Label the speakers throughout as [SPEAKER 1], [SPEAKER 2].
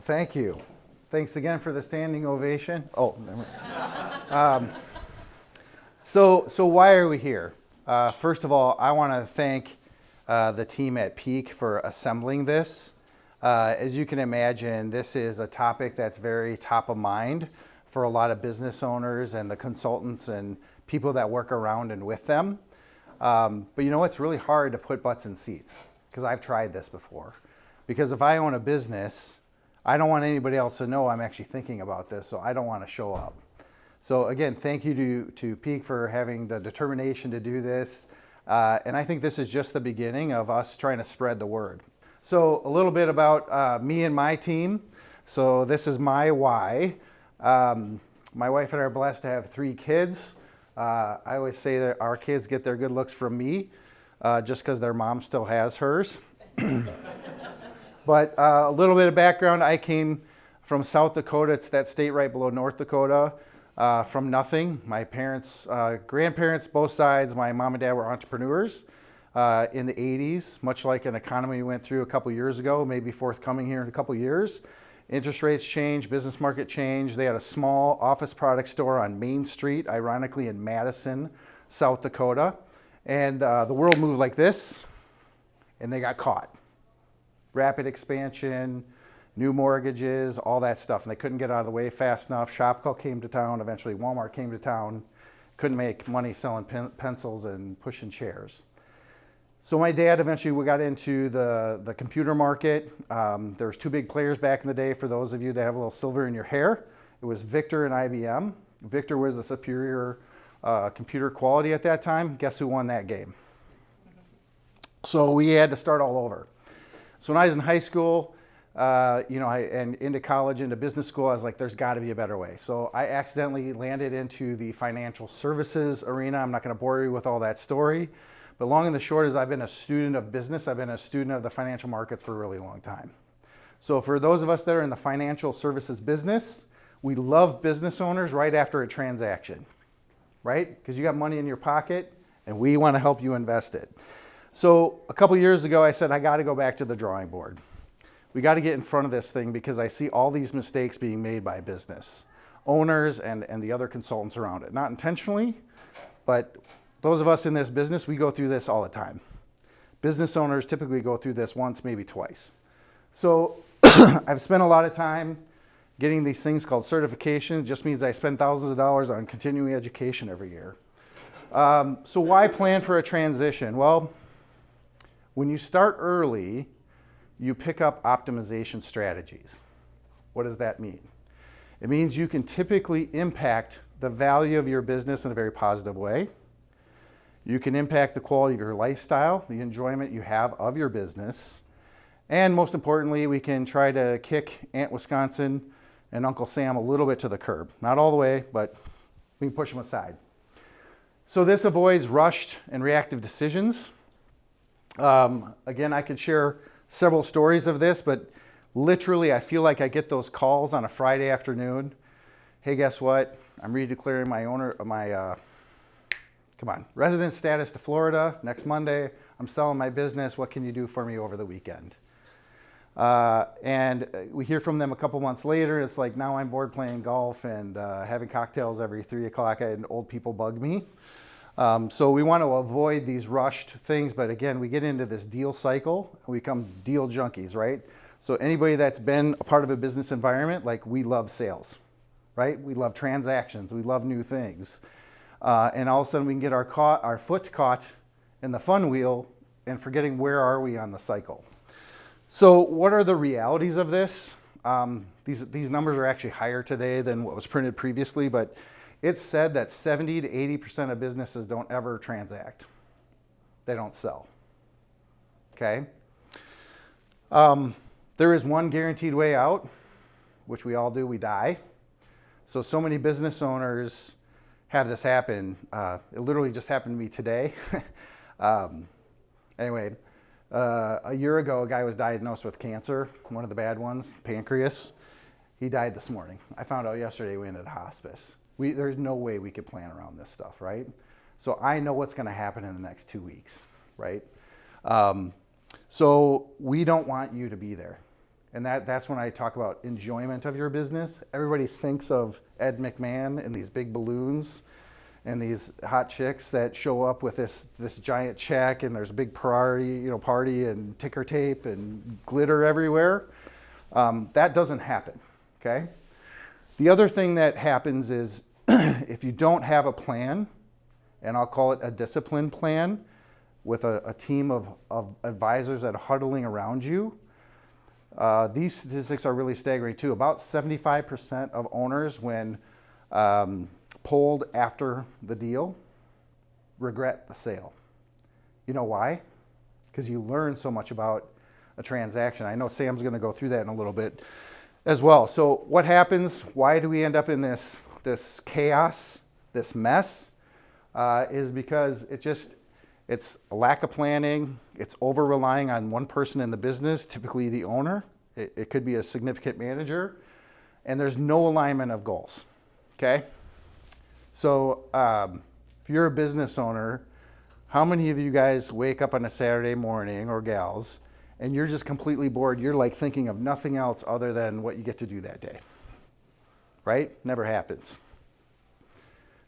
[SPEAKER 1] Well, thank you. Thanks again for the standing ovation. Oh, never. So why are we here? First of all, I want to thank the team at Peak for assembling this. As you can imagine, this is a topic that's very top of mind for a lot of business owners and the consultants and people that work around and with them. But you know, it's really hard to put butts in seats because I've tried this before. Because if I own a business, I don't want anybody else to know I'm actually thinking about this, so I don't want to show up. So again, thank you to Peak for having the determination to do this. And I think this is just the beginning of us trying to spread the word. So a little bit about me and my team. So this is my why. My wife and I are blessed to have 3 kids. I always say that our kids get their good looks from me, just because their mom still has hers. But a little bit of background, I came from South Dakota. It's that state right below North Dakota, from nothing. My parents, grandparents, both sides, my mom and dad were entrepreneurs in the 80s, much like an economy we went through a couple years ago, maybe forthcoming here in a couple years. Interest rates changed, business market changed. They had a small office product store on Main Street, ironically in Madison, South Dakota. And the world moved like this, and they got caught. Rapid expansion, new mortgages, all that stuff, and they couldn't get out of the way fast enough. Shopko came to town, eventually Walmart came to town, couldn't make money selling pencils and pushing chairs. So my dad eventually we got into the computer market. There's 2 big players back in the day for those of you that have a little silver in your hair. It was Victor and IBM. Victor was the superior computer quality at that time. Guess who won that game? So we had to start all over. So when I was in high school, and into college, into business school, I was like, there's got to be a better way. So I accidentally landed into the financial services arena. I'm not going to bore you with all that story. But long and the short is I've been a student of business. I've been a student of the financial markets for a really long time. So for those of us that are in the financial services business, we love business owners right after a transaction, right? Because you got money in your pocket and we want to help you invest it. So a couple years ago, I said, I got to go back to the drawing board. We got to get in front of this thing because I see all these mistakes being made by business owners and the other consultants around it. Not intentionally, but those of us in this business, we go through this all the time. Business owners typically go through this once, maybe twice. So I've spent a lot of time getting these things called certification. It just means I spend thousands of dollars on continuing education every year. So why plan for a transition? Well, when you start early, you pick up optimization strategies. What does that mean? It means you can typically impact the value of your business in a very positive way. You can impact the quality of your lifestyle, the enjoyment you have of your business. And most importantly, we can try to kick Aunt Wisconsin and Uncle Sam a little bit to the curb. Not all the way, but we can push them aside. So this avoids rushed and reactive decisions. Again, I could share several stories of this, but literally I feel like I get those calls on a Friday afternoon. Hey, guess what? I'm redeclaring my resident status to Florida next Monday. I'm selling my business. What can you do for me over the weekend? And we hear from them a couple months later. It's like, now I'm bored playing golf and having cocktails every 3 o'clock and old people bug me. So we want to avoid these rushed things, but again, we get into this deal cycle, we become deal junkies, right? So anybody that's been a part of a business environment, like we love sales, right? We love transactions, we love new things. And all of a sudden we can get our foot caught in the fun wheel and forgetting where are we on the cycle. So what are the realities of this? These numbers are actually higher today than what was printed previously, but it's said that 70 to 80% of businesses don't ever transact. They don't sell. Okay? There is one guaranteed way out, which we all do, we die. So many business owners have this happen. It literally just happened to me today. Anyway, a year ago, a guy was diagnosed with cancer, one of the bad ones, pancreas. He died this morning. I found out yesterday we ended hospice. There's no way we could plan around this stuff, right? So I know what's going to happen in the next 2 weeks, right? So we don't want you to be there. And that's when I talk about enjoyment of your business. Everybody thinks of Ed McMahon and these big balloons and these hot chicks that show up with this giant check, and there's a big party and ticker tape and glitter everywhere. That doesn't happen, okay? The other thing that happens is if you don't have a plan, and I'll call it a discipline plan, with a team of advisors that are huddling around you, these statistics are really staggering too. About 75% of owners, when polled after the deal, regret the sale. You know why? Because you learn so much about a transaction. I know Sam's going to go through that in a little bit as well. So what happens? Why do we end up in this chaos, this mess? Is because it's a lack of planning. It's over relying on one person in the business, typically the owner. It could be a significant manager, and there's no alignment of goals. Okay. So if you're a business owner, how many of you guys wake up on a Saturday morning, or gals, and you're just completely bored? You're like thinking of nothing else other than what you get to do that day, right? Never happens.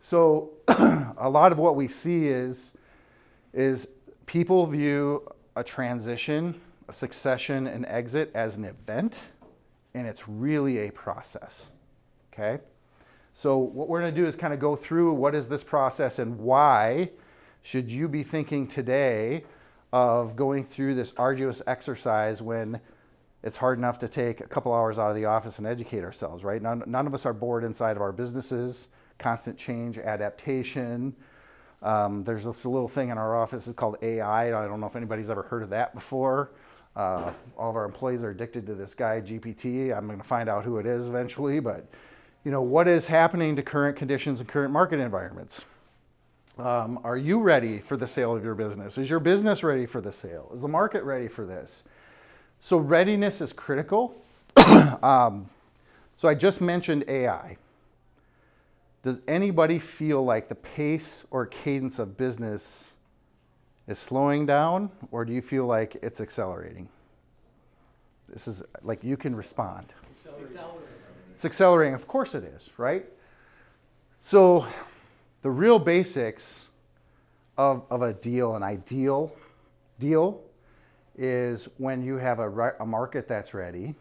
[SPEAKER 1] So a lot of what we see is people view a transition, a succession, an exit as an event, and it's really a process, okay? So what we're going to do is kind of go through what is this process and why should you be thinking today of going through this arduous exercise when it's hard enough to take a couple hours out of the office and educate ourselves, right? None of us are bored inside of our businesses. Constant change, adaptation. There's this little thing in our office, it's called AI. I don't know if anybody's ever heard of that before. All of our employees are addicted to this guy, GPT. I'm going to find out who it is eventually, but what is happening to current conditions and current market environments? Are you ready for the sale of your business? Is your business ready for the sale? Is the market ready for this? So readiness is critical. So I just mentioned AI. Does anybody feel like the pace or cadence of business is slowing down, or do you feel like it's accelerating? This is like, you can respond. Accelerating. It's accelerating, of course it is, right? So the real basics of a deal, an ideal deal, is when you have a market that's ready,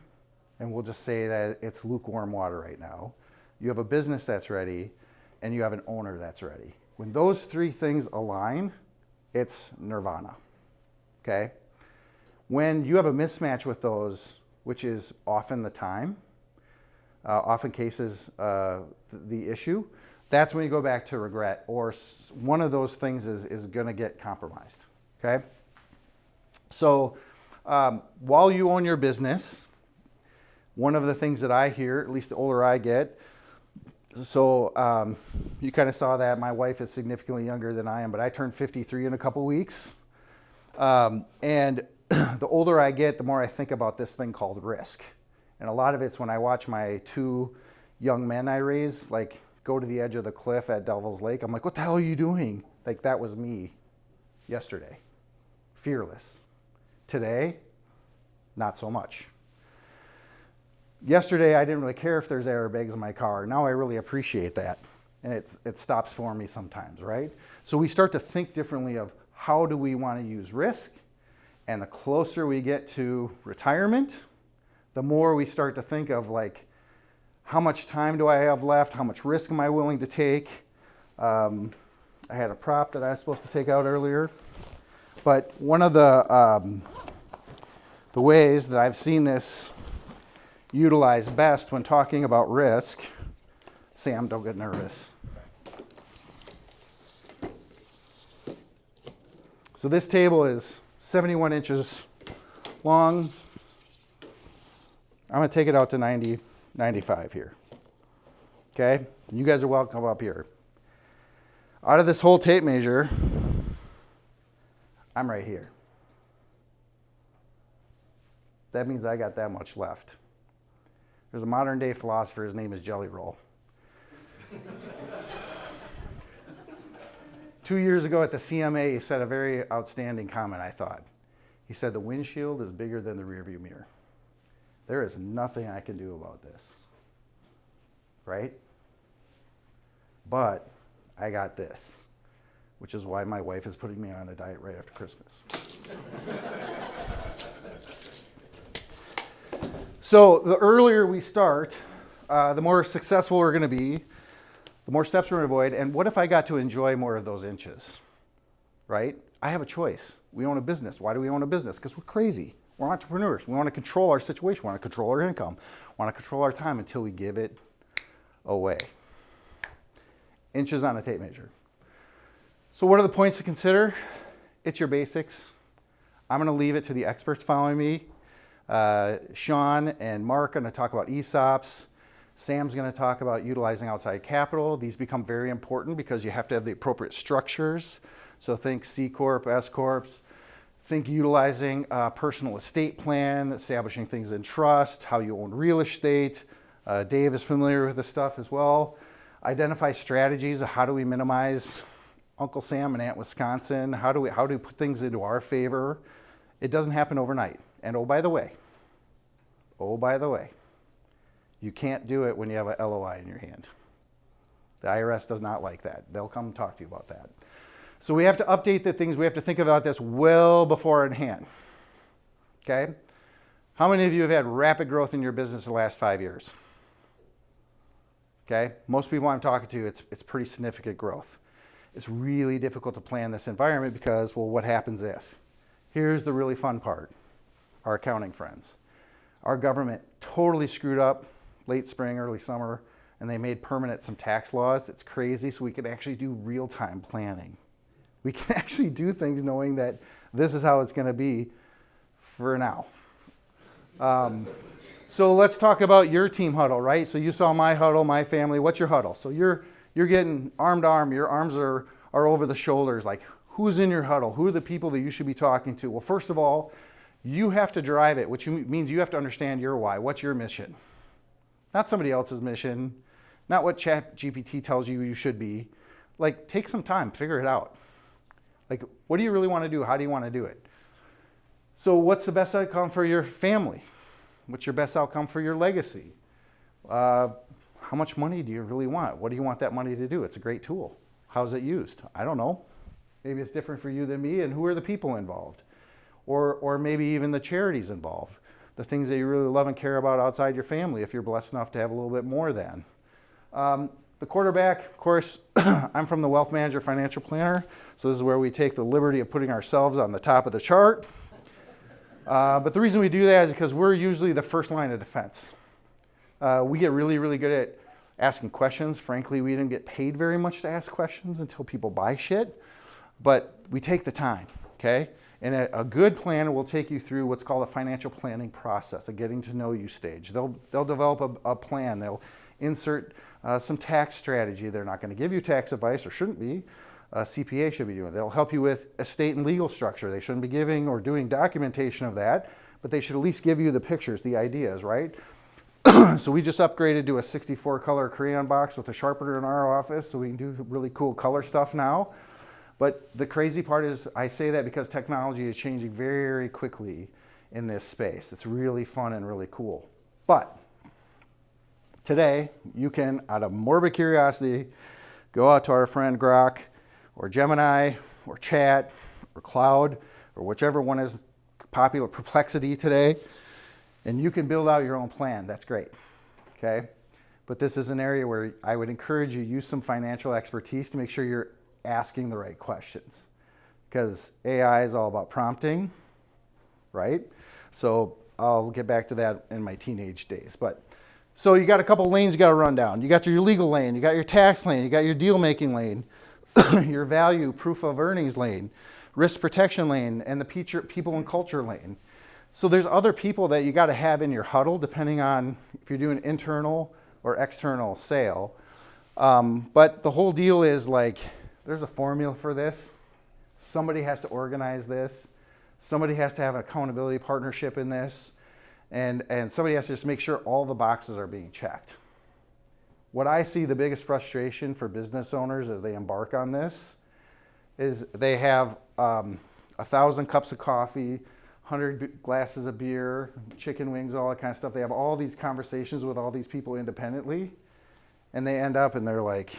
[SPEAKER 1] and we'll just say that it's lukewarm water right now. You have a business that's ready, and you have an owner that's ready. When those three things align, it's nirvana, okay? When you have a mismatch with those, which is often the time, often cases the issue, that's when you go back to regret, or one of those things is gonna get compromised, okay? So while you own your business, one of the things that I hear, at least the older I get, so you kind of saw that my wife is significantly younger than I am, but I turned 53 in a couple weeks. And the older I get, the more I think about this thing called risk. And a lot of it's when I watch my two young men I raise, like, go to the edge of the cliff at Devil's Lake. I'm like, what the hell are you doing? Like, that was me yesterday. Fearless. Today, not so much. Yesterday, I didn't really care if there's airbags in my car. Now I really appreciate that. And it stops for me sometimes, right? So we start to think differently of how do we want to use risk. And the closer we get to retirement, the more we start to think of, like, how much time do I have left? How much risk am I willing to take? I had a prop that I was supposed to take out earlier. But one of the ways that I've seen this utilized best when talking about risk, Sam, don't get nervous. So this table is 71 inches long. I'm going to take it out to 90, 95 here. Okay? You guys are welcome up here. Out of this whole tape measure, I'm right here. That means I got that much left. There's a modern day philosopher, his name is Jelly Roll. 2 years ago at the CMA, he said a very outstanding comment, I thought. He said, the windshield is bigger than the rearview mirror. There is nothing I can do about this, right? But I got this, which is why my wife is putting me on a diet right after Christmas. So the earlier we start, the more successful we're going to be, the more steps we're going to avoid. And what if I got to enjoy more of those inches, right? I have a choice. We own a business. Why do we own a business? Because we're crazy. We're entrepreneurs. We want to control our situation. We want to control our income. We want to control our time until we give it away. Inches on a tape measure. So what are the points to consider? It's your basics. I'm going to leave it to the experts following me. Sean and Mark are going to talk about ESOPs. Sam's going to talk about utilizing outside capital. These become very important because you have to have the appropriate structures. So think C Corp, S Corps. Think utilizing a personal estate plan, establishing things in trust, how you own real estate. Dave is familiar with this stuff as well. Identify strategies of how do we minimize Uncle Sam and Aunt Wisconsin. How do we put things into our favor? It doesn't happen overnight. And oh, by the way, you can't do it when you have a LOI in your hand. The IRS does not like that. They'll come talk to you about that. So we have to update the things. We have to think about this well before in hand. Okay? How many of you have had rapid growth in your business the last 5 years? Okay? Most people I'm talking to, it's pretty significant growth. It's really difficult to plan this environment because, well, what happens if? Here's the really fun part. Our accounting friends. Our government totally screwed up late spring, early summer, and they made permanent some tax laws. It's crazy, so we can actually do real-time planning. We can actually do things knowing that this is how it's going to be for now. So let's talk about your team huddle, right? So you saw my huddle, my family. What's your huddle? So you're getting arm to arm. Your arms are over the shoulders. Like, who's in your huddle? Who are the people that you should be talking to? Well, first of all, you have to drive it, which means you have to understand your why. What's your mission? Not somebody else's mission. Not what ChatGPT tells you should be. Like, take some time, figure it out. Like, what do you really want to do? How do you want to do it? So what's the best outcome for your family? What's your best outcome for your legacy? How much money do you really want? What do you want that money to do? It's a great tool. How's it used? I don't know. Maybe it's different for you than me, and who are the people involved? Or maybe even the charities involved. The things that you really love and care about outside your family, if you're blessed enough to have a little bit more than. The quarterback, of course, I'm from the Wealth Manager Financial Planner, so this is where we take the liberty of putting ourselves on the top of the chart. But the reason we do that is because we're usually the first line of defense. We get really, really good at asking questions. Frankly, we didn't get paid very much to ask questions until people buy shit, but we take the time, okay? And a good planner will take you through what's called a financial planning process, a getting to know you stage. They'll develop a plan. They'll insert some tax strategy. They're not going to give you tax advice, or shouldn't be. A CPA should be doing it. They'll help you with estate and legal structure. They shouldn't be giving or doing documentation of that, but they should at least give you the pictures, the ideas, right? So we just upgraded to a 64 color crayon box with a sharpener in our office, so we can do really cool color stuff now. But the crazy part is, I say that because technology is changing very quickly in this space. It's really fun and really cool. But today, you can, out of morbid curiosity, go out to our friend Grok, or Gemini, or Chat, or Cloud, or whichever one is popular, Perplexity today, and you can build out your own plan. That's great, okay? But this is an area where I would encourage you to use some financial expertise to make sure you're asking the right questions, because AI is all about prompting, right? So I'll get back to that in my teenage days. But so you got a couple lanes you got to run down. You got your legal lane, you got your tax lane, you got your deal making lane, your value proof of earnings lane, risk protection lane, and the people and culture lane. So there's other people that you got to have in your huddle depending on if you're doing internal or external sale. But the whole deal is like, there's a formula for this. Somebody has to organize this. Somebody has to have an accountability partnership in this. And somebody has to just make sure all the boxes are being checked. What I see the biggest frustration for business owners as they embark on this is they have 1,000 cups of coffee, 100 glasses of beer, chicken wings, all that kind of stuff. They have all these conversations with all these people independently, and they end up and they're like,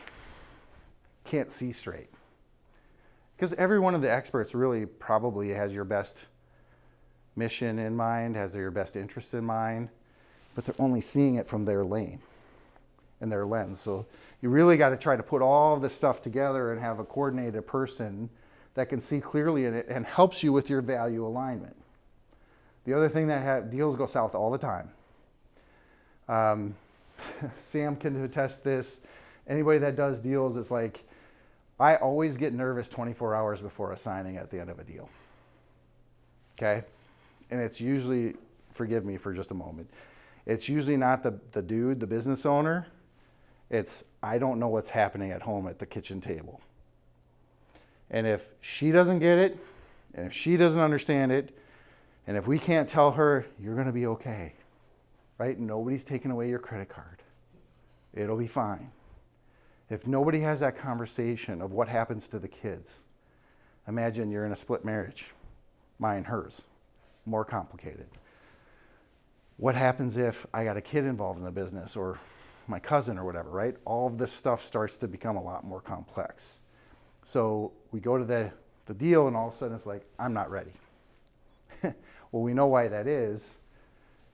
[SPEAKER 1] can't see straight. Because every one of the experts really probably has your best mission in mind, has your best interest in mind, but they're only seeing it from their lane and their lens. So you really got to try to put all of this stuff together and have a coordinated person that can see clearly in it and helps you with your value alignment. The other thing that deals go south all the time. Sam can attest this. Anybody that does deals, it's like, I always get nervous 24 hours before a signing at the end of a deal. Okay? And it's usually, forgive me for just a moment, it's usually not the dude, the business owner. It's, I don't know what's happening at home at the kitchen table. And if she doesn't get it, and if she doesn't understand it, and if we can't tell her, you're going to be okay, right? Nobody's taking away your credit card. It'll be fine. If nobody has that conversation of what happens to the kids, imagine you're in a split marriage, mine, hers, more complicated. What happens if I got a kid involved in the business or my cousin or whatever, right? All of this stuff starts to become a lot more complex. So we go to the deal and all of a sudden it's like, I'm not ready. Well, we know why that is,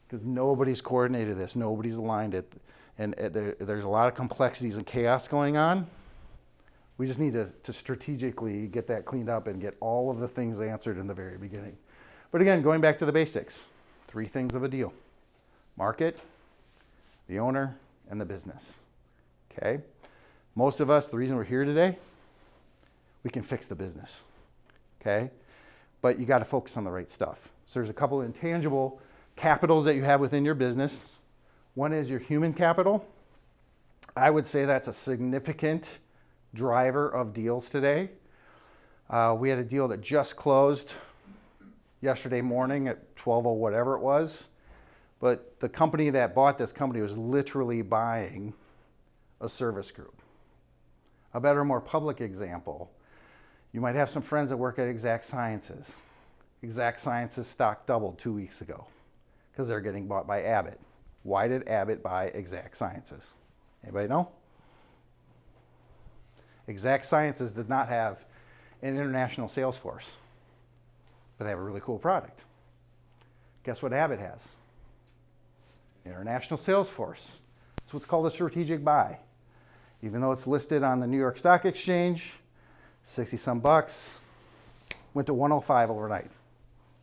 [SPEAKER 1] because nobody's coordinated this, nobody's aligned it, and there's a lot of complexities and chaos going on. We just need to strategically get that cleaned up and get all of the things answered in the very beginning. But again, going back to the basics, 3 things of a deal: market, the owner, and the business. Okay? Most of us, the reason we're here today, we can fix the business. Okay? But you got to focus on the right stuff. So there's a couple of intangible capitals that you have within your business. One is your human capital. I would say that's a significant driver of deals today. We had a deal that just closed yesterday morning at 12:00 whatever it was. But the company that bought this company was literally buying a service group. A better, more public example, you might have some friends that work at Exact Sciences. Exact Sciences stock doubled 2 weeks ago because they're getting bought by Abbott. Why did Abbott buy Exact Sciences? Anybody know? Exact Sciences did not have an international sales force, but they have a really cool product. Guess what Abbott has? International sales force. It's what's called a strategic buy. Even though it's listed on the New York Stock Exchange, 60 some bucks, went to 105 overnight.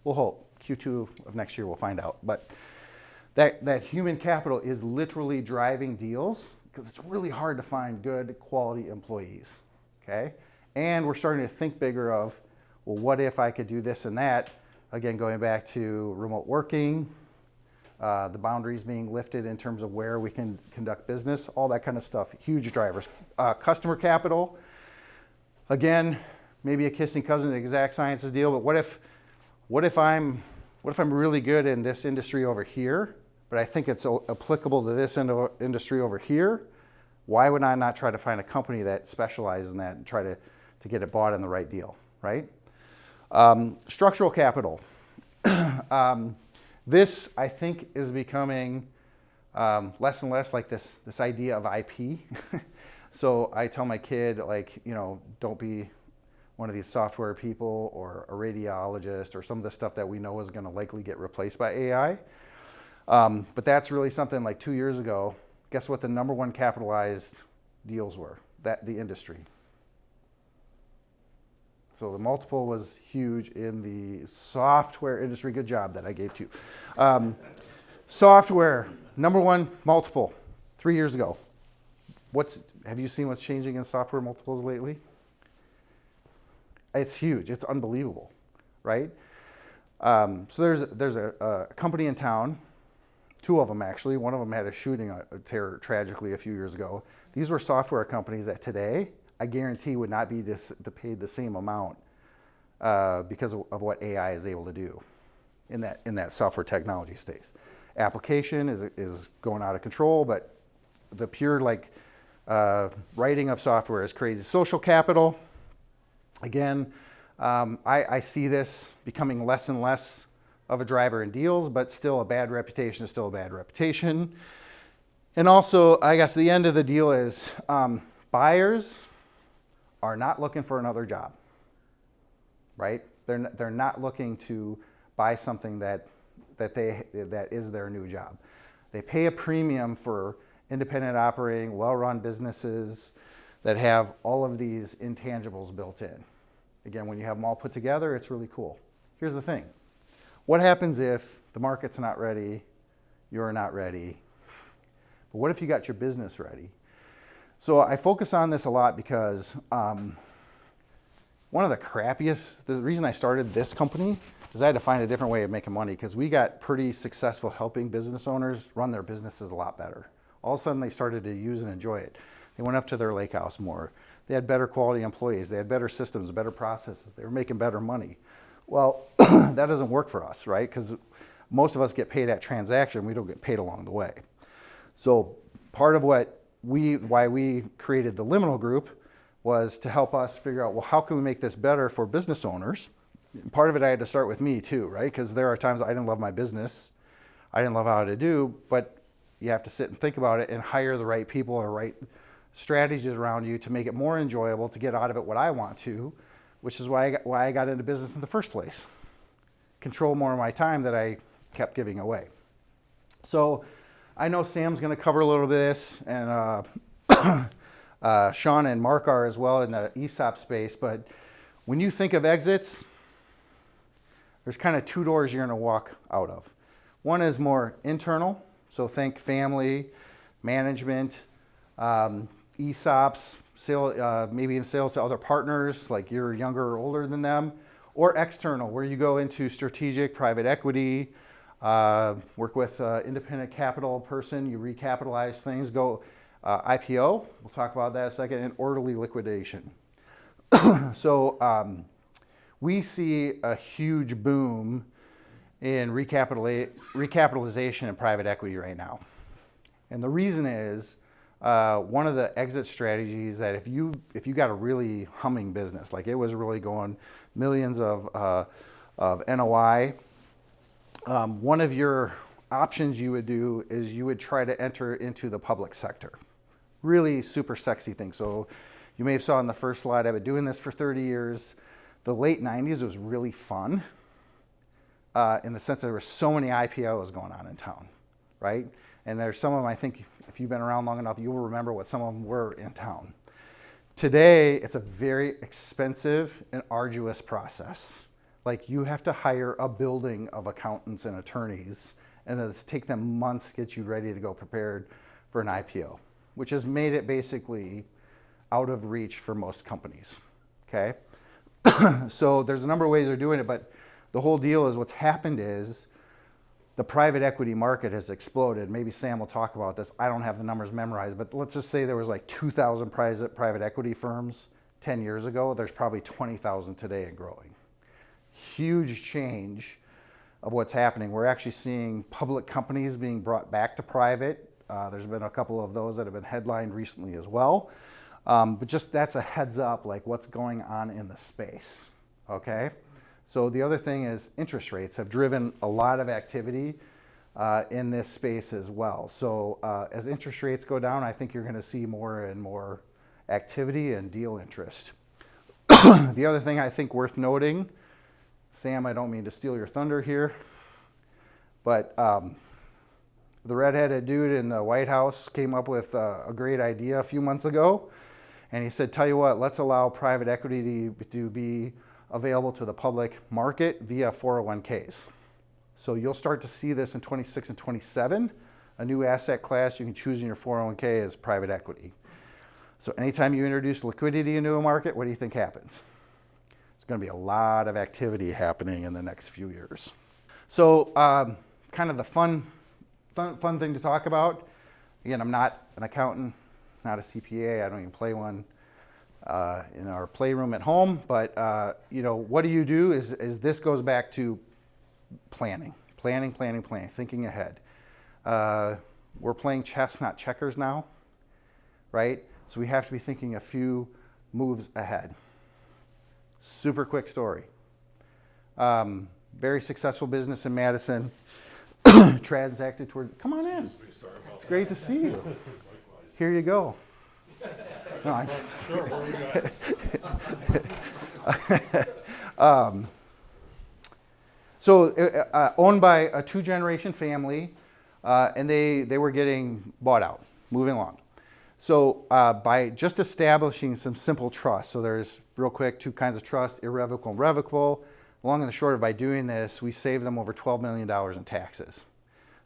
[SPEAKER 1] We'll hope. Q2 of next year we'll find out. But that human capital is literally driving deals because it's really hard to find good quality employees. Okay? And we're starting to think bigger of, well, what if I could do this and that? Again, going back to remote working, the boundaries being lifted in terms of where we can conduct business, all that kind of stuff, huge drivers. Customer capital, again, maybe a kissing cousin of the Exact Sciences deal, but what if I'm really good in this industry over here, but I think it's applicable to this industry over here? Why would I not try to find a company that specializes in that and try to get it bought in the right deal, right? Structural capital. This, I think, is becoming less and less like this idea of IP. So I tell my kid, like, don't be one of these software people or a radiologist or some of the stuff that we know is going to likely get replaced by AI. But that's really something like 2 years ago. Guess what the number one capitalized deals were? The industry. So the multiple was huge in the software industry. Good job that I gave to you. Software, number one multiple, 3 years ago. Have you seen what's changing in software multiples lately? It's huge. It's unbelievable, right? So there's a company in town, 2 of them actually. One of them had a shooting tragically a few years ago. These were software companies that today, I guarantee, would not be paid the same amount because of what AI is able to do in that software technology space. Application is going out of control, but the pure writing of software is crazy. Social capital, again, I see this becoming less and less of a driver in deals, but still a bad reputation is still a bad reputation. And also, I guess the end of the deal is buyers are not looking for another job, right? They're not looking to buy something that is their new job. They pay a premium for independent operating, well-run businesses that have all of these intangibles built in. Again, when you have them all put together, it's really cool. Here's the thing. What happens if the market's not ready, you're not ready? But what if you got your business ready? So I focus on this a lot because one of the reason I started this company is I had to find a different way of making money because we got pretty successful helping business owners run their businesses a lot better. All of a sudden they started to use and enjoy it. They went up to their lake house more. They had better quality employees. They had better systems, better processes. They were making better money. Well, that doesn't work for us, right? Because most of us get paid at transaction. We don't get paid along the way. So part of why we created the Liminal group was to help us figure out, well, how can we make this better for business owners? And part of it I had to start with me too, right? Because there are times I didn't love my business. I didn't love how to do, but you have to sit and think about it and hire the right people or right strategies around you to make it more enjoyable, to get out of it what I want to, which is why I got into business in the first place. Control more of my time that I kept giving away. So I know Sam's going to cover a little bit of this, and Sean and Mark are as well in the ESOP space. But when you think of exits, there's kind of two doors you're going to walk out of. One is more internal, so think family, management, ESOPs, maybe in sales to other partners, like you're younger or older than them, or external, where you go into strategic private equity, work with independent capital person, you recapitalize things, go IPO, we'll talk about that in a second, and orderly liquidation. So we see a huge boom in recapitalization in private equity right now. And the reason is, one of the exit strategies that if you got a really humming business, like it was really going millions of NOI, one of your options you would do is you would try to enter into the public sector. Really super sexy thing. So you may have saw in the first slide, I've been doing this for 30 years. The late 90s was really fun in the sense that there were so many IPOs going on in town, right? And there's some of them, I think, if you've been around long enough, you'll remember what some of them were in town. Today, it's a very expensive and arduous process. Like you have to hire a building of accountants and attorneys, and it's take them months to get you ready to go prepared for an IPO, which has made it basically out of reach for most companies, okay? So there's a number of ways they're doing it, but the whole deal is what's happened is the private equity market has exploded. Maybe Sam will talk about this. I don't have the numbers memorized, but let's just say there was like 2,000 private equity firms 10 years ago. There's probably 20,000 today and growing. Huge change of what's happening. We're actually seeing public companies being brought back to private. There's been a couple of those that have been headlined recently as well. But just that's a heads up, like what's going on in the space, okay? So the other thing is interest rates have driven a lot of activity in this space as well. So as interest rates go down, I think you're going to see more and more activity and deal interest. The other thing I think worth noting, Sam, I don't mean to steal your thunder here, but the redheaded dude in the White House came up with a great idea a few months ago. And he said, tell you what, let's allow private equity to be available to the public market via 401ks. So you'll start to see this in 26 and 27. A new asset class you can choose in your 401k is private equity. So anytime you introduce liquidity into a market, what do you think happens? There's going to be a lot of activity happening in the next few years. So kind of the fun thing to talk about. Again, I'm not an accountant, not a CPA. I don't even play one in our playroom at home. But what do you do is this goes back to planning, thinking ahead. We're playing chess, not checkers now, right? So we have to be thinking a few moves ahead. Super quick story. very successful business in Madison. Transacted toward. Come on in. It's great to see you. Here you go. No, owned by a 2-generation family, and they were getting bought out, moving along. So by just establishing some simple trust, so there's real quick 2 kinds of trust, irrevocable and revocable. Long and the short of by doing this, we saved them over $12 million in taxes.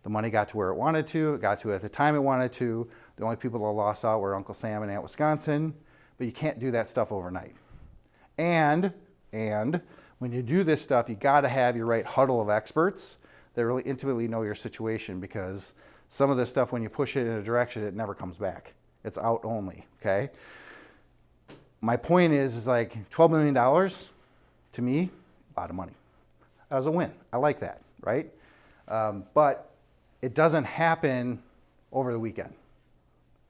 [SPEAKER 1] The money got to where it wanted to, it got to at the time it wanted to. The only people that lost out were Uncle Sam and Aunt Wisconsin, but you can't do that stuff overnight. And when you do this stuff, you got to have your right huddle of experts that really intimately know your situation, because some of this stuff, when you push it in a direction, it never comes back. It's out only, okay? My point is like $12 million, to me, a lot of money. That was a win. I like that, right? But it doesn't happen over the weekend.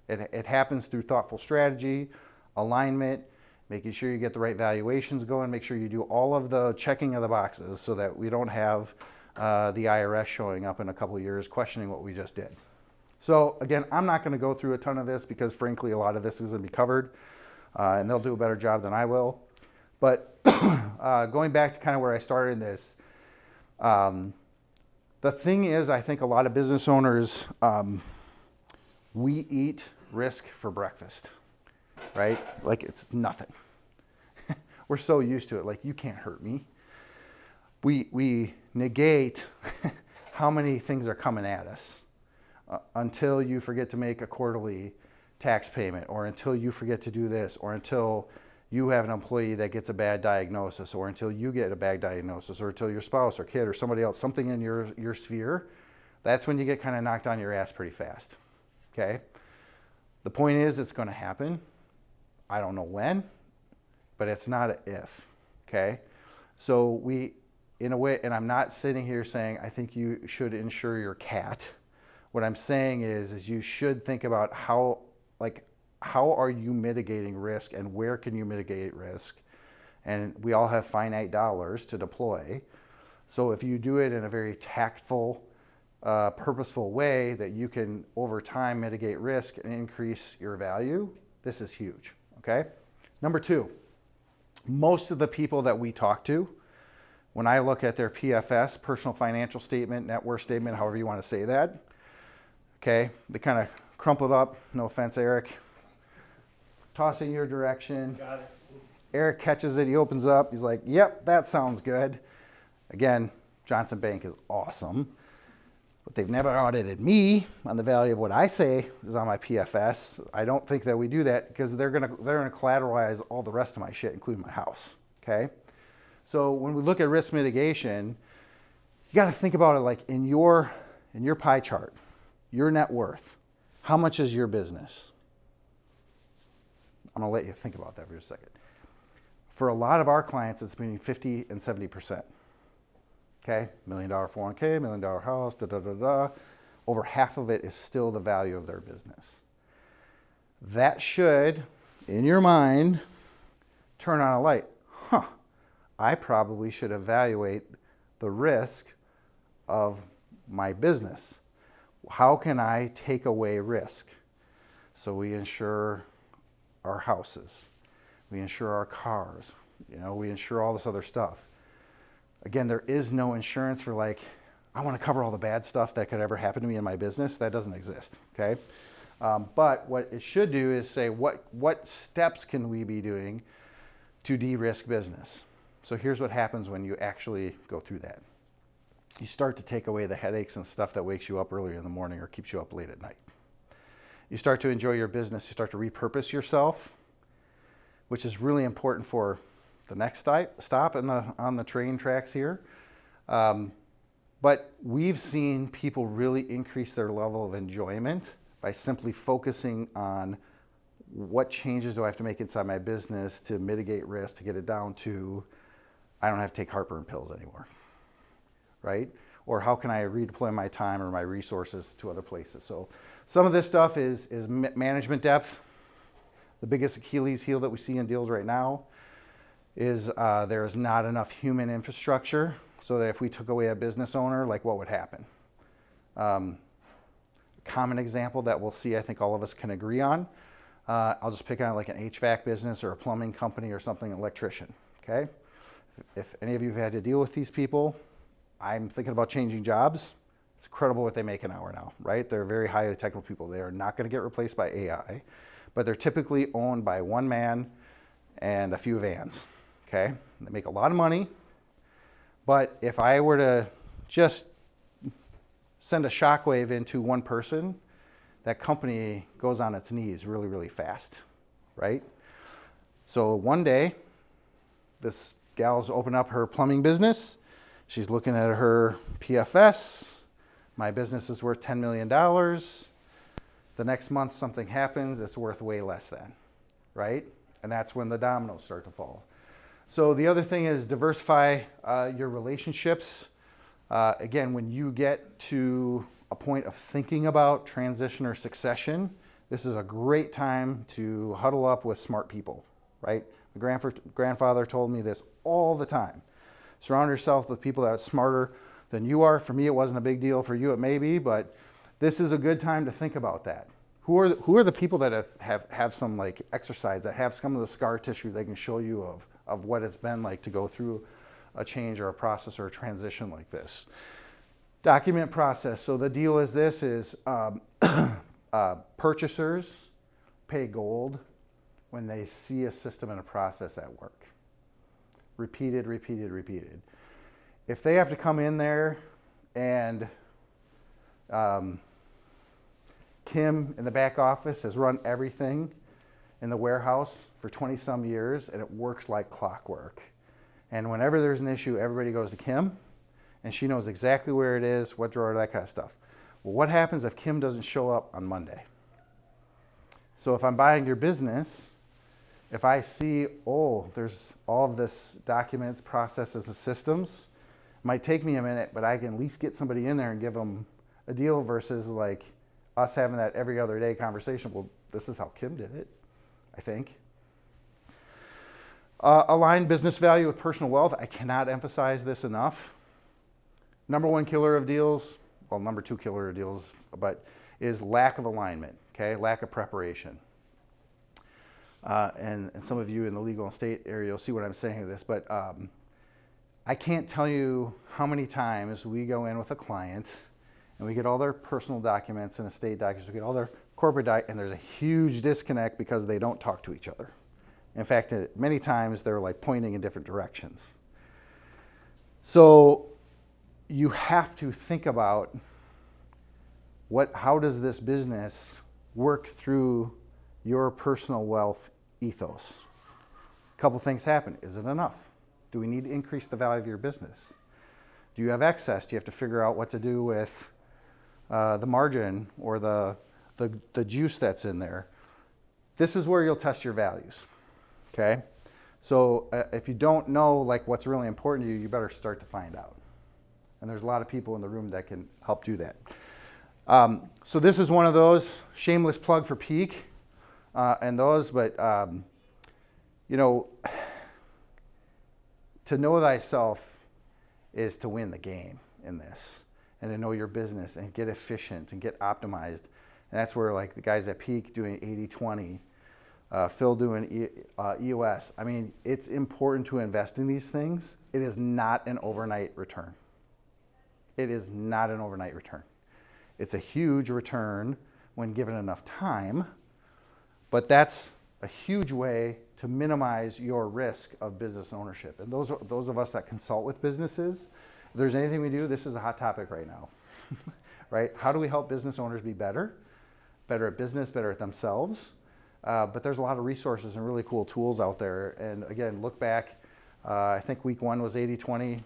[SPEAKER 1] It happens through thoughtful strategy, alignment, making sure you get the right valuations going, make sure you do all of the checking of the boxes so that we don't have the IRS showing up in a couple of years questioning what we just did. So again, I'm not going to go through a ton of this because frankly, a lot of this is going to be covered and they'll do a better job than I will. But going back to kind of where I started in this, the thing is, I think a lot of business owners, we eat risk for breakfast, right? Like it's nothing. We're so used to it. Like, you can't hurt me. We negate how many things are coming at us until you forget to make a quarterly tax payment, or until you forget to do this, or until you have an employee that gets a bad diagnosis, or until you get a bad diagnosis, or until your spouse or kid or somebody else, something in your sphere. That's when you get kind of knocked on your ass pretty fast, okay? The point is, it's going to happen. I don't know when, but it's not an if, okay? So we, in a way, and I'm not sitting here saying I think you should insure your cat. What I'm saying is you should think about how are you mitigating risk and where can you mitigate risk? And we all have finite dollars to deploy. So if you do it in a very tactful, purposeful way that you can over time mitigate risk and increase your value, this is huge, okay? Number 2, most of the people that we talk to, when I look at their PFS, personal financial statement, net worth statement, however you want to say that, okay, they kind of crumple it up, no offense, Eric, toss it in your direction.
[SPEAKER 2] Got it.
[SPEAKER 1] Eric catches it, he opens up, he's like, yep, that sounds good. Again, Johnson Bank is awesome, but they've never audited me on the value of what I say is on my PFS. I don't think that we do that because they're gonna collateralize all the rest of my shit, including my house, okay? So when we look at risk mitigation, you gotta think about it like in your pie chart, your net worth, how much is your business? I'm gonna let you think about that for a second. For a lot of our clients, it's between 50 and 70%. Okay, $1 million 401k, $1 million house, Over half of it is still the value of their business. That should, in your mind, turn on a light. I probably should evaluate the risk of my business. How can I take away risk? So we insure our houses, we insure our cars, we insure all this other stuff. Again, there is no insurance for like, I want to cover all the bad stuff that could ever happen to me in my business. That doesn't exist, okay? But what it should do is say, what steps can we be doing to de-risk business? So here's what happens when you actually go through that. You start to take away the headaches and stuff that wakes you up early in the morning or keeps you up late at night. You start to enjoy your business. You start to repurpose yourself, which is really important for the next stop on the train tracks here. But we've seen people really increase their level of enjoyment by simply focusing on what changes do I have to make inside my business to mitigate risk, to get it down to, I don't have to take heartburn pills anymore, right? Or how can I redeploy my time or my resources to other places? So some of this stuff is management depth. The biggest Achilles heel that we see in deals right now is there is not enough human infrastructure so that if we took away a business owner, like what would happen? Common example that we'll see, I think all of us can agree on. I'll just pick on like an HVAC business or a plumbing company or something, electrician, okay? If any of you have had to deal with these people, I'm thinking about changing jobs. It's incredible what they make an hour now, right? They're very highly technical people. They are not going to get replaced by AI, but they're typically owned by one man and a few vans, okay? They make a lot of money, but if I were to just send a shockwave into one person, that company goes on its knees really, really fast, right? So one day, this gal's opened up her plumbing business. She's looking at her PFS. My business is worth $10 million. The next month something happens, it's worth way less than, right? And that's when the dominoes start to fall. So the other thing is diversify your relationships. Again, when you get to a point of thinking about transition or succession, this is a great time to huddle up with smart people, right? My grandfather told me this all the time. Surround yourself with people that are smarter than you are. For me, it wasn't a big deal. For you, it may be, but this is a good time to think about that. Who are the people that have some like exercise, that have some of the scar tissue they can show you of what it's been like to go through a change or a process or a transition like this. Document process. So the deal is this is purchasers pay gold when they see a system and a process at work. Repeated, repeated, repeated. If they have to come in there and Kim in the back office has run everything in the warehouse for 20 some years and it works like clockwork. And whenever there's an issue, everybody goes to Kim and she knows exactly where it is, what drawer, that kind of stuff. Well, what happens if Kim doesn't show up on Monday? So if I'm buying your business, if I see, oh, there's all of this documents, processes, and systems, it might take me a minute, but I can at least get somebody in there and give them a deal versus like us having that every other day conversation. Well, this is how Kim did it, I think. Align business value with personal wealth. I cannot emphasize this enough. Number one killer of deals, well, number two killer of deals, but is lack of alignment, okay? Lack of preparation. And some of you in the legal estate area will see what I'm saying with this, but I can't tell you how many times we go in with a client and we get all their personal documents and estate documents, we get all their corporate and there's a huge disconnect because they don't talk to each other. In fact, many times they're like pointing in different directions. So you have to think about how does this business work through your personal wealth ethos. A couple things happen. Is it enough? Do we need to increase the value of your business? Do you have excess? Do you have to figure out what to do with the margin or the juice that's in there? This is where you'll test your values. Okay? So if you don't know like what's really important to you, you better start to find out. And there's a lot of people in the room that can help do that. So this is one of those, shameless plug for Peak and those, but you know, to know thyself is to win the game in this, and to know your business and get efficient and get optimized. And that's where like the guys at Peak doing 80-20, Phil doing EOS. I mean, it's important to invest in these things. It is not an overnight return. It is not an overnight return. It's a huge return when given enough time, but that's a huge way to minimize your risk of business ownership. And those of us that consult with businesses, if there's anything we do, this is a hot topic right now, right? How do we help business owners be better at business, better at themselves? But there's a lot of resources and really cool tools out there. And again, look back, I think week 1 was 80-20,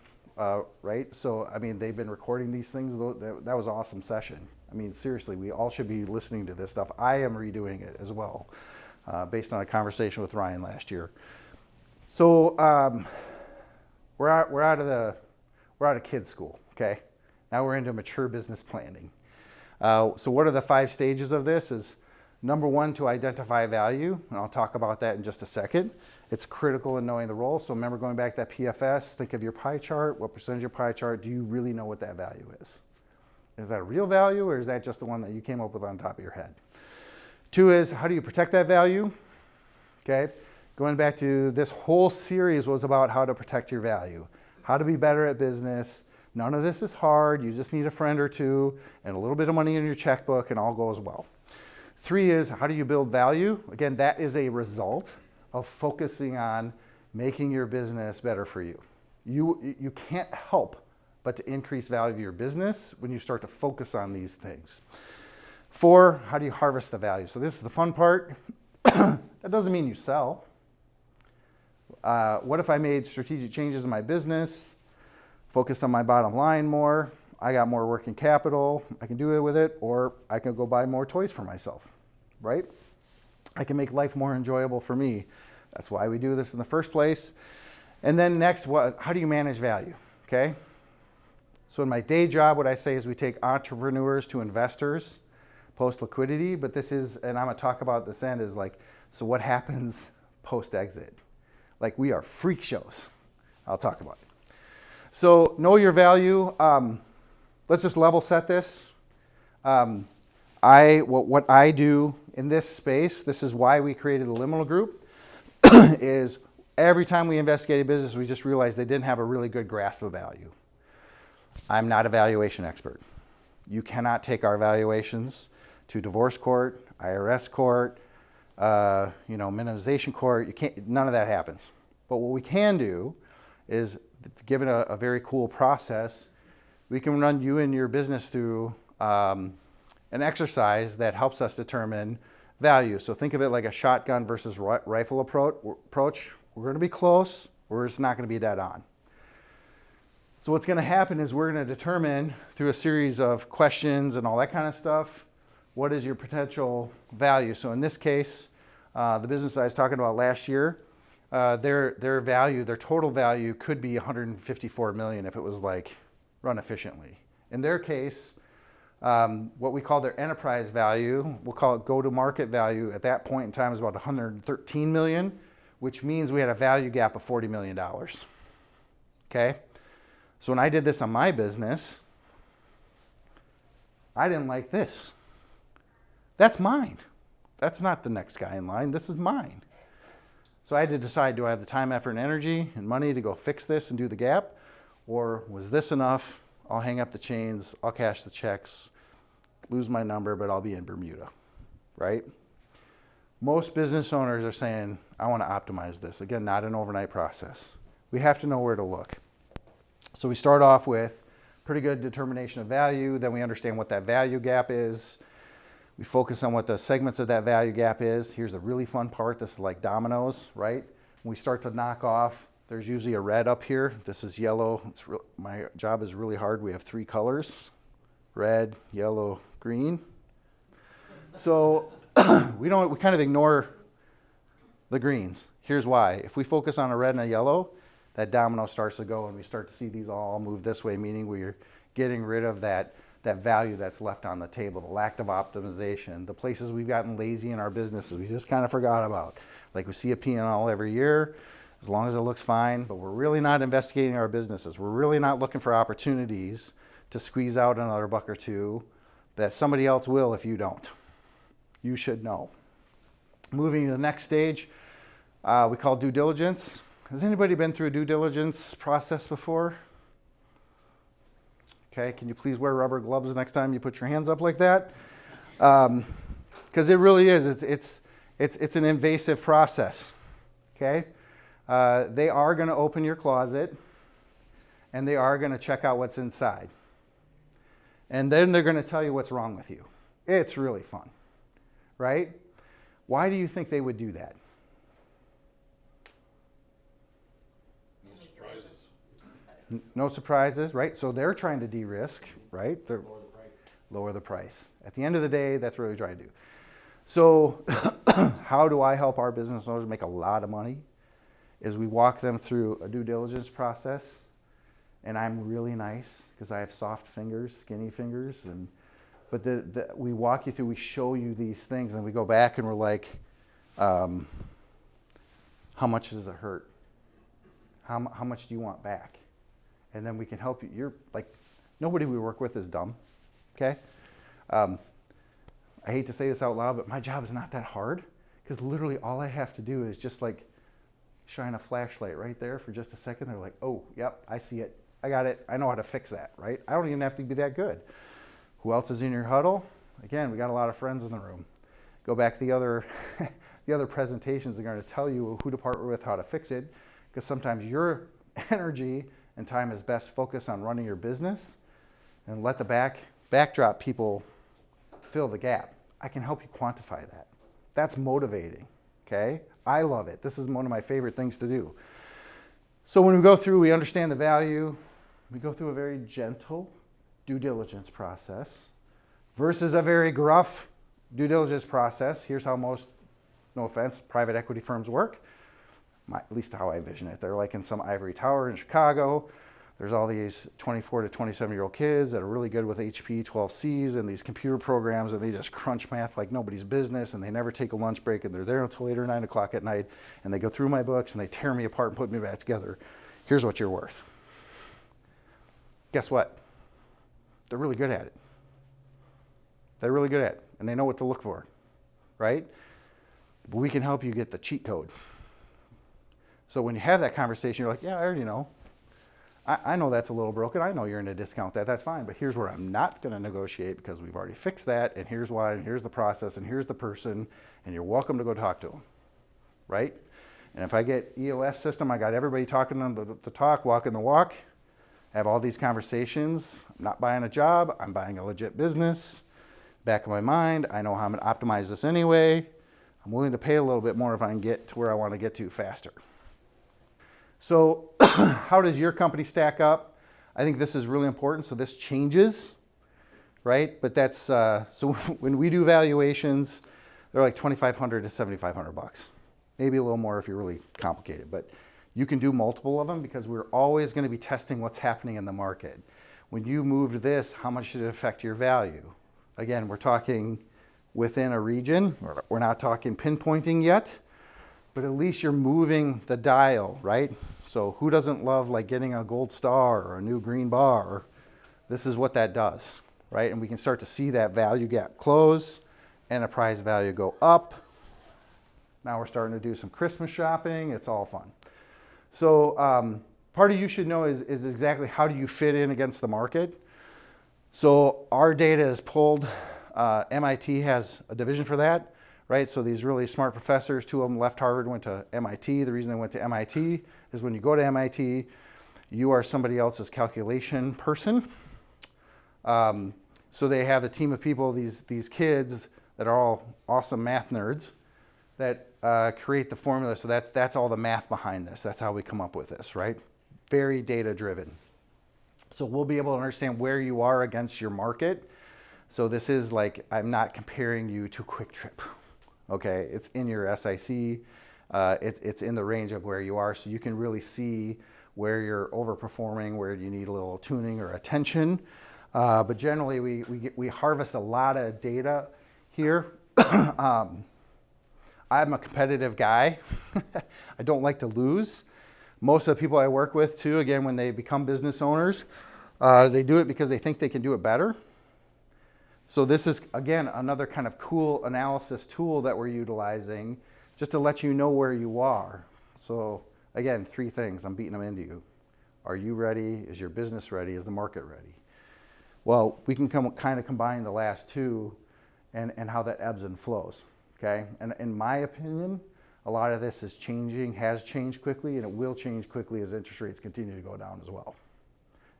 [SPEAKER 1] right? So, I mean, they've been recording these things. That was an awesome session. I mean, seriously, we all should be listening to this stuff. I am redoing it as well, based on a conversation with Ryan last year. So we're out of kids school, okay? Now we're into mature business planning. So what are the 5 stages of this? Is number 1, to identify value, and I'll talk about that in just a second, It's critical in knowing the role. So remember going back to that PFS, think of your pie chart. What percentage of pie chart do you really know what that value is? Is that a real value, or is that just the one that you came up with on top of your head? 2 is, how do you protect that value? Okay, going back to this whole series was about how to protect your value, how to be better at business. None of this is hard. You just need a friend or two and a little bit of money in your checkbook and all goes well. 3 is, how do you build value? Again, that is a result of focusing on making your business better for you. You can't help but to increase value of your business when you start to focus on these things. 4, how do you harvest the value? So this is the fun part. That doesn't mean you sell. What if I made strategic changes in my business, focused on my bottom line more, I got more working capital, I can do it with it, or I can go buy more toys for myself, right? I can make life more enjoyable for me. That's why we do this in the first place. And then next, how do you manage value, okay? So in my day job, what I say is we take entrepreneurs to investors, post liquidity, but this is, and I'm gonna talk about this end, is like, so what happens post exit? Like, we are freak shows. I'll talk about it. So know your value. Let's just level set this. What I do in this space, this is why we created the Liminal group, is every time we investigate a business, we just realized they didn't have a really good grasp of value. I'm not a valuation expert. You cannot take our valuations to divorce court, IRS court, minimization court. You can't. None of that happens. But what we can do is, given a very cool process, we can run you and your business through an exercise that helps us determine value. So think of it like a shotgun versus rifle approach. We're going to be close. We're just not going to be dead on. So what's going to happen is we're going to determine through a series of questions and all that kind of stuff, what is your potential value? So in this case, the business I was talking about last year, their value, their total value could be 154 million if it was like run efficiently. In their case, what we call their enterprise value, we'll call it go-to-market value, at that point in time is about 113 million, which means we had a value gap of $40 million. Okay? So when I did this on my business, I didn't like this. That's mine. That's not the next guy in line. This is mine. So I had to decide, do I have the time, effort, and energy and money to go fix this and do the gap? Or was this enough? I'll hang up the chains, I'll cash the checks, lose my number, but I'll be in Bermuda, right? Most business owners are saying, I want to optimize this. Again, not an overnight process. We have to know where to look. So we start off with pretty good determination of value, then we understand what that value gap is. We focus on what the segments of that value gap is. Here's the really fun part. This is like dominoes, right? When we start to knock off, there's usually a red up here. This is yellow. My job is really hard. We have 3 colors, red, yellow, green. So we kind of ignore the greens. Here's why. If we focus on a red and a yellow, that domino starts to go and we start to see these all move this way, meaning we're getting rid of that value that's left on the table, the lack of optimization, the places we've gotten lazy in our businesses we just kind of forgot about. Like we see a P&L every year, as long as it looks fine, but we're really not investigating our businesses. We're really not looking for opportunities to squeeze out another buck or two that somebody else will if you don't. You should know. Moving to the next stage, we call due diligence. Has anybody been through a due diligence process before? Okay, can you please wear rubber gloves next time you put your hands up like that? Because it really is. It's an invasive process. Okay, they are going to open your closet, and they are going to check out what's inside, and then they're going to tell you what's wrong with you. It's really fun, right? Why do you think they would do that? No surprises, right? So they're trying to de-risk, right? Lower the price. At the end of the day, that's what we try to do. So how do I help our business owners make a lot of money? Is we walk them through a due diligence process, and I'm really nice because I have soft fingers, skinny fingers, but we walk you through, we show you these things, and we go back and we're like, How much does it hurt? How much do you want back? And then we can help you. You're like, nobody we work with is dumb, okay? I hate to say this out loud, but my job is not that hard, because literally all I have to do is just like shine a flashlight right there for just a second. They're like, oh, yep, I see it. I got it. I know how to fix that, right? I don't even have to be that good. Who else is in your huddle? Again, we got a lot of friends in the room. Go back to the other, the other presentations. They're going to tell you who to partner with, how to fix it, because sometimes your energy and time is best focused on running your business, and let the backdrop people fill the gap. I can help you quantify that. That's motivating, okay? I love it. This is one of my favorite things to do. So when we go through, we understand the value. We go through a very gentle due diligence process versus a very gruff due diligence process. Here's how most, no offense, private equity firms work. At least how I envision it. They're like in some ivory tower in Chicago. There's all these 24 to 27-year-old kids that are really good with HP 12Cs and these computer programs, and they just crunch math like nobody's business, and they never take a lunch break, and they're there until 8 or 9 o'clock at night, and they go through my books, and they tear me apart and put me back together. Here's what you're worth. Guess what? They're really good at it. They're really good at it, and they know what to look for, right? But we can help you get the cheat code. So when you have that conversation, you're like, yeah, I already know. I know that's a little broken. I know you're going to discount that. That's fine. But here's where I'm not going to negotiate, because we've already fixed that. And here's why. And here's the process. And here's the person. And you're welcome to go talk to them. Right? And if I get EOS system, I got everybody talking the talk, walking the walk. I have all these conversations. I'm not buying a job. I'm buying a legit business. Back of my mind, I know how I'm going to optimize this anyway. I'm willing to pay a little bit more if I can get to where I want to get to faster. So how does your company stack up? I think this is really important. So this changes, right? But that's, so when we do valuations, they're like $2,500 to $7,500. Maybe a little more if you're really complicated, but you can do multiple of them, because we're always going to be testing what's happening in the market. When you moved this, how much did it affect your value? Again, we're talking within a region. We're not talking pinpointing yet, but at least you're moving the dial, right? So who doesn't love like getting a gold star or a new green bar? This is what that does, right? And we can start to see that value gap close, enterprise value go up. Now we're starting to do some Christmas shopping. It's all fun. So part of you should know is exactly how do you fit in against the market. So our data is pulled. MIT has a division for that, right? So these really smart professors, 2 of them left Harvard, went to MIT. The reason they went to MIT is when you go to MIT, you are somebody else's calculation person. So they have a team of people, these kids that are all awesome math nerds that create the formula. So that's all the math behind this. That's how we come up with this, right? Very data driven. So we'll be able to understand where you are against your market. So this is like, I'm not comparing you to Quick Trip, okay? It's in your SIC. It's in the range of where you are, so you can really see where you're overperforming, where you need a little tuning or attention. But generally, we harvest a lot of data here. I'm a competitive guy. I don't like to lose. Most of the people I work with, too, again, when they become business owners, they do it because they think they can do it better. So this is, again, another kind of cool analysis tool that we're utilizing just to let you know where you are. So again, 3 things. I'm beating them into you. Are you ready? Is your business ready? Is the market ready? Well, we can kind of combine the last 2 and how that ebbs and flows, okay? And in my opinion, a lot of this is changing, has changed quickly, and it will change quickly as interest rates continue to go down as well.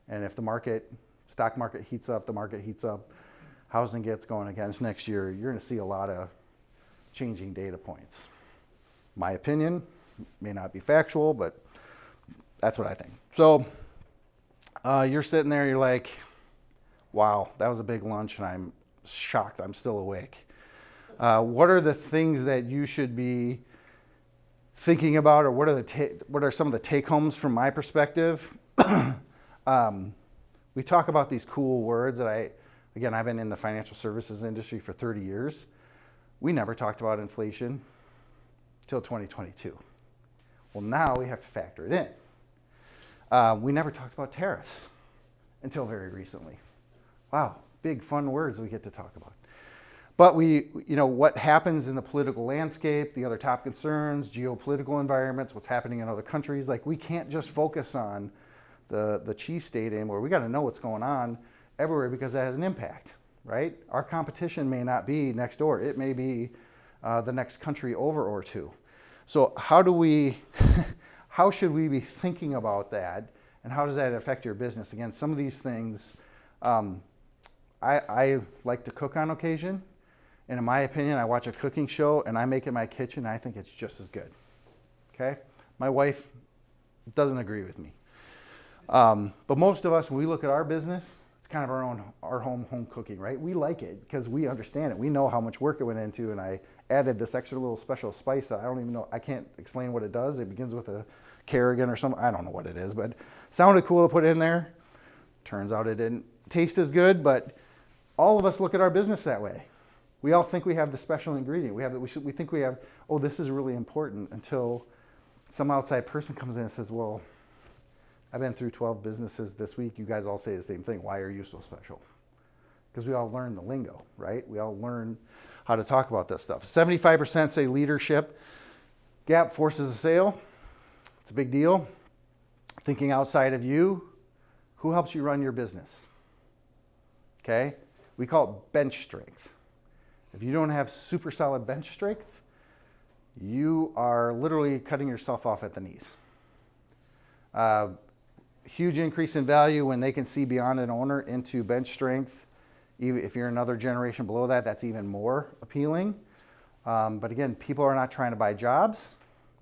[SPEAKER 1] And if the stock market heats up, the market heats up, housing gets going against next year, you're going to see a lot of changing data points. My opinion may not be factual, but that's what I think. So you're sitting there, you're like, wow, that was a big lunch, and I'm shocked I'm still awake. What are the things that you should be thinking about, or what are some of the take-homes from my perspective? We talk about these cool words that I've been in the financial services industry for 30 years. We never talked about inflation till 2022. Well, now we have to factor it in. We never talked about tariffs until very recently. Wow, big fun words we get to talk about. But what happens in the political landscape, the other top concerns, geopolitical environments, what's happening in other countries, like we can't just focus on the cheese state anymore. We got to know what's going on everywhere because that has an impact, right? Our competition may not be next door. It may be the next country over or two. So how should we be thinking about that, and how does that affect your business? Again, some of these things, I like to cook on occasion, and in my opinion, I watch a cooking show and I make it in my kitchen, and I think it's just as good, okay? My wife doesn't agree with me. But most of us, when we look at our business, it's kind of our home cooking, right? We like it because we understand it. We know how much work it went into, and I added this extra little special spice that I don't even know. I can't explain what it does. It begins with a Kerrigan or something. I don't know what it is, but it sounded cool to put in there. Turns out it didn't taste as good, but all of us look at our business that way. We all think we have the special ingredient. We think we have, oh, this is really important, until some outside person comes in and says, well, I've been through 12 businesses this week. You guys all say the same thing. Why are you so special? Because we all learn the lingo, right? We all learn how to talk about this stuff. 75% say leadership gap forces a sale. It's a big deal. Thinking outside of you. Who helps you run your business? Okay? We call it bench strength. If you don't have super solid bench strength, you are literally cutting yourself off at the knees. Huge increase in value when they can see beyond an owner into bench strength. Even if you're another generation below that, that's even more appealing. But again, people are not trying to buy jobs.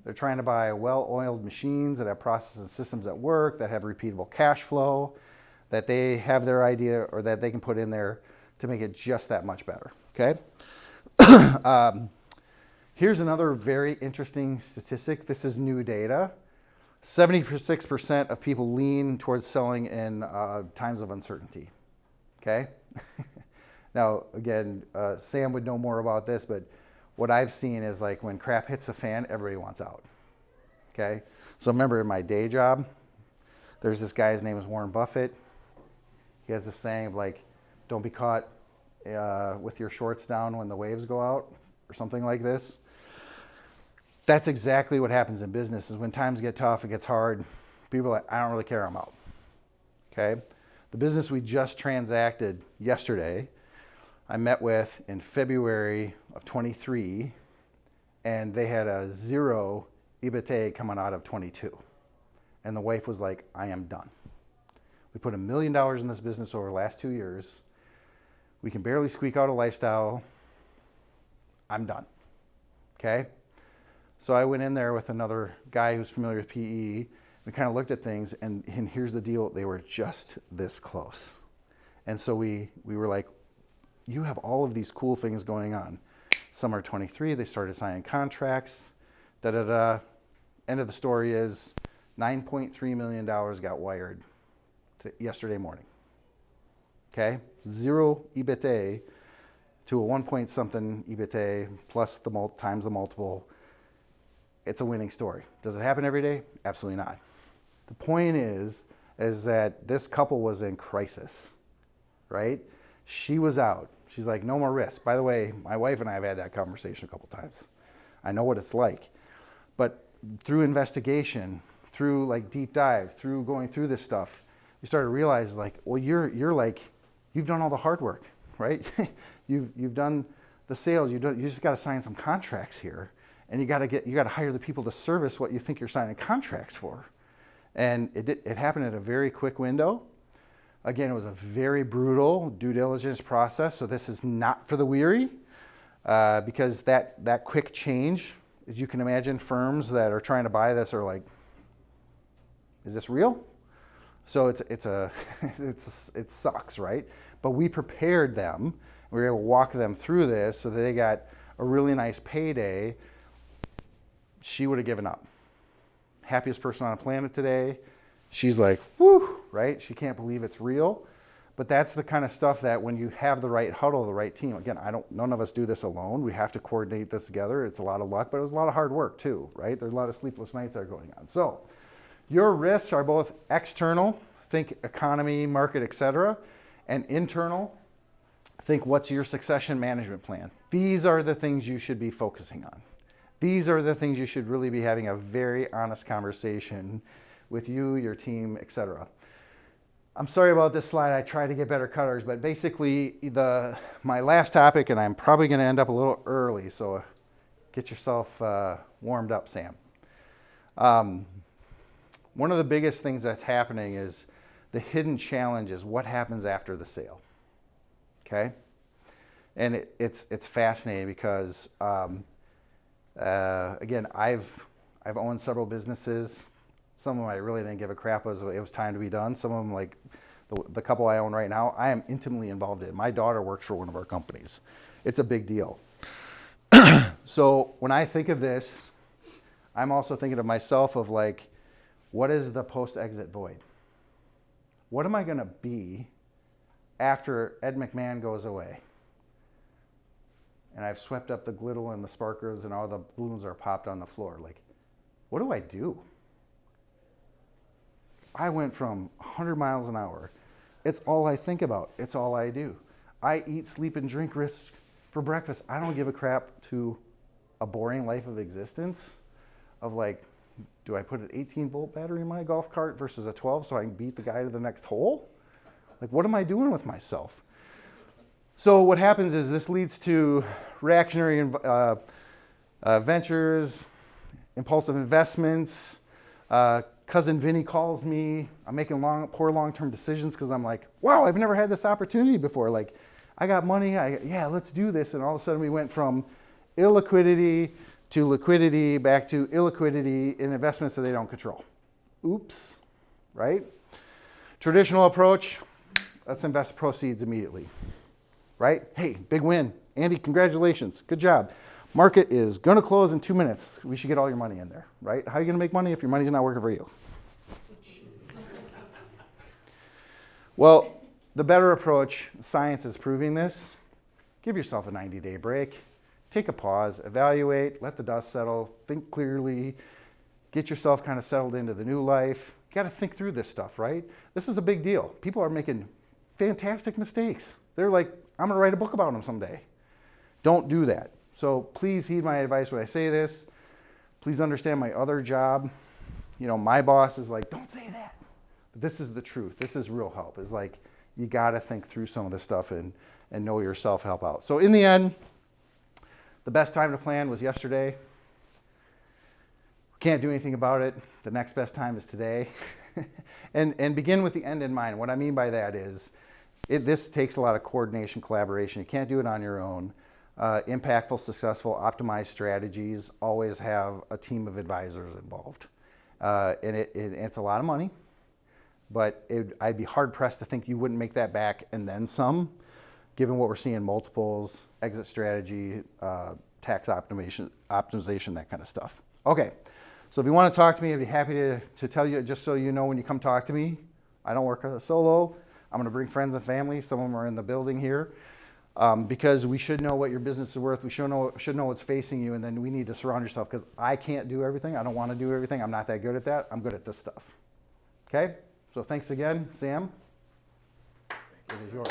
[SPEAKER 1] They're trying to buy well-oiled machines that have processes and systems that work, that have repeatable cash flow, that they have their idea or that they can put in there to make it just that much better, okay? Here's another very interesting statistic. This is new data. 76% of people lean towards selling in times of uncertainty, okay? Now, again, Sam would know more about this, but what I've seen is like when crap hits the fan, everybody wants out, okay? So remember in my day job, there's this guy, his name is Warren Buffett. He has this saying of like, don't be caught with your shorts down when the waves go out, or something like this. That's exactly what happens in business, is when times get tough, it gets hard, people are like, I don't really care, I'm out, okay? The business we just transacted yesterday, I met with in February of 23, and they had a 0 EBITDA coming out of 22. And the wife was like, I am done. We put $1 million in this business over the last 2 years. We can barely squeak out a lifestyle. I'm done, okay? So I went in there with another guy who's familiar with PE. We kind of looked at things, and here's the deal. They were just this close. And so we were like, you have all of these cool things going on. Summer 23, they started signing contracts. End of the story is $9.3 million got wired yesterday morning. Okay? 0 EBITDA to a 1 point something EBITDA plus times the multiple. It's a winning story. Does it happen every day? Absolutely not. The point is that this couple was in crisis, right? She was out. She's like, no more risk. By the way, my wife and I have had that conversation a couple times. I know what it's like. But through investigation, through like deep dive, through going through this stuff, you start to realize like, well, you're like, you've done all the hard work, right? you've done the sales. You just got to sign some contracts here. And you got to hire the people to service what you think you're signing contracts for. And it happened in a very quick window. Again, it was a very brutal due diligence process. So this is not for the weary, because that quick change, as you can imagine, firms that are trying to buy this are like, is this real? So it sucks, right? But we prepared them. We were able to walk them through this so that they got a really nice payday. She would have given up. Happiest person on the planet today. She's like, whoo, right? She can't believe it's real. But that's the kind of stuff that when you have the right huddle, the right team, again, none of us do this alone. We have to coordinate this together. It's a lot of luck, but it was a lot of hard work too, right? There's a lot of sleepless nights that are going on. So your risks are both external, think economy, market, etc., and internal, think what's your succession management plan. These are the things you should be focusing on. These are the things you should really be having a very honest conversation with you, your team, etc. I'm sorry about this slide. I tried to get better cutters, but basically my last topic, and I'm probably going to end up a little early, so get yourself warmed up, Sam. One of the biggest things that's happening is the hidden challenge is what happens after the sale. Okay, and it's fascinating because again, I've owned several businesses. Some of them I really didn't give a crap. It was time to be done. Some of them, like the couple I own right now, I am intimately involved in. My daughter works for one of our companies. It's a big deal. So when I think of this, I'm also thinking of myself of like, what is the post-exit void? What am I going to be after Ed McMahon goes away? And I've swept up the gliddle and the sparklers and all the balloons are popped on the floor. Like, what do I do? I went from 100 miles an hour. It's all I think about. It's all I do. I eat, sleep, and drink risk for breakfast. I don't give a crap to a boring life of existence of like, do I put an 18-volt battery in my golf cart versus a 12 so I can beat the guy to the next hole? Like, what am I doing with myself? So what happens is this leads to reactionary ventures, impulsive investments. Cousin Vinny calls me. I'm making poor long-term decisions because I'm like, wow, I've never had this opportunity before. Like, I got money. Yeah, let's do this. And all of a sudden we went from illiquidity to liquidity back to illiquidity in investments that they don't control. Oops, right? Traditional approach, let's invest proceeds immediately, right? Hey, big win. Andy, congratulations. Good job. Market is going to close in 2 minutes. We should get all your money in there, right? How are you going to make money if your money's not working for you? Well, the better approach, science is proving this. Give yourself a 90-day break. Take a pause, evaluate, let the dust settle, think clearly, get yourself kind of settled into the new life. You got to think through this stuff, right? This is a big deal. People are making fantastic mistakes. They're like, I'm going to write a book about them someday. Don't do that. So please heed my advice when I say this. Please understand my other job. You know, my boss is like, don't say that. But this is the truth. This is real help. It's like, you got to think through some of this stuff and know yourself, help out. So in the end, the best time to plan was yesterday. Can't do anything about it. The next best time is today. and begin with the end in mind. What I mean by that is, this takes a lot of coordination, collaboration. You can't do it on your own. Impactful, successful, optimized strategies always have a team of advisors involved. And it's a lot of money, but I'd be hard pressed to think you wouldn't make that back and then some, given what we're seeing, multiples, exit strategy, tax optimization, that kind of stuff. Okay, so if you want to talk to me, I'd be happy to tell you, just so you know when you come talk to me. I don't work solo. I'm going to bring friends and family. Some of them are in the building here. Because we should know what your business is worth. We should know what's facing you, and then we need to surround yourself, because I can't do everything. I don't want to do everything. I'm not that good at that. I'm good at this stuff. Okay? So thanks again, Sam. It is yours.